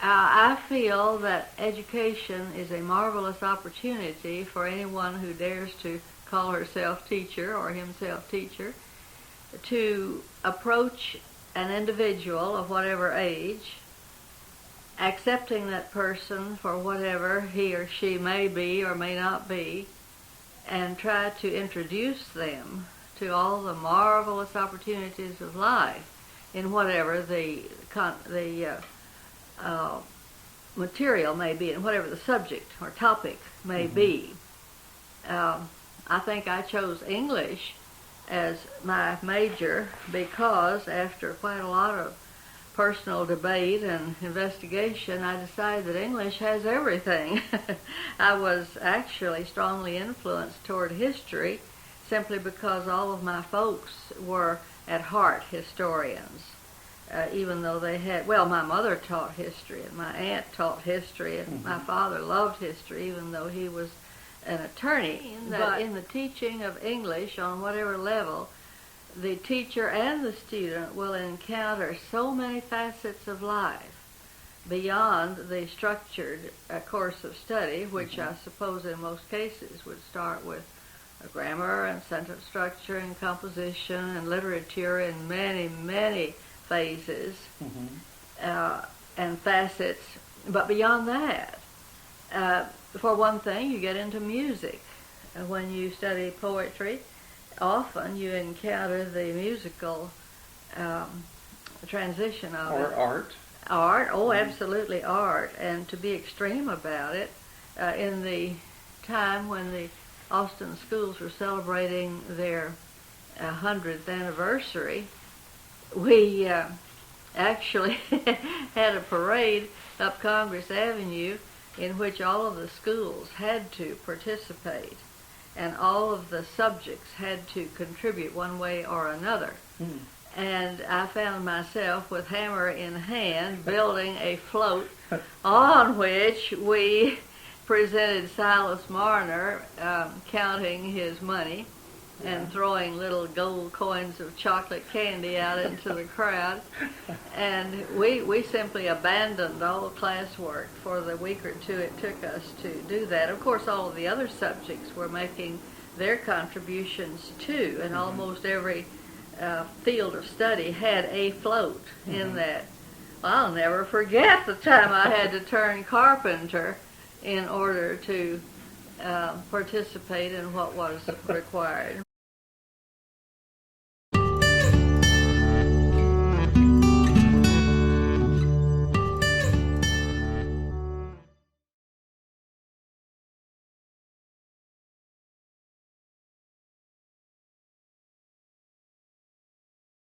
I feel that education is a marvelous opportunity for anyone who dares to call herself teacher or himself teacher to approach an individual of whatever age, accepting that person for whatever he or she may be or may not be, and try to introduce them to all the marvelous opportunities of life in whatever the material may be, and whatever the subject or topic may be. I think I chose English as my major because after quite a lot of personal debate and investigation, I decided that English has everything. I was actually strongly influenced toward history simply because all of my folks were at heart historians. Even though they had, well, my mother taught history and my aunt taught history and my father loved history even though he was an attorney. But in the teaching of English on whatever level, the teacher and the student will encounter so many facets of life beyond the structured course of study, which I suppose in most cases would start with grammar and sentence structure and composition and literature in many, many phases and facets. But beyond that, for one thing, you get into music. When you study poetry, often you encounter the musical transition of or it. art. Art, oh, absolutely art, and to be extreme about it. In the time when the Austin schools were celebrating their 100th anniversary, we actually had a parade up Congress Avenue in which all of the schools had to participate and all of the subjects had to contribute one way or another. And I found myself with hammer in hand building a float on which we presented Silas Marner counting his money and throwing little gold coins of chocolate candy out into the crowd. And we simply abandoned all classwork for the week or two it took us to do that. Of course, all of the other subjects were making their contributions too, and almost every field of study had a float in that. Well, I'll never forget the time I had to turn carpenter in order to participate in what was required.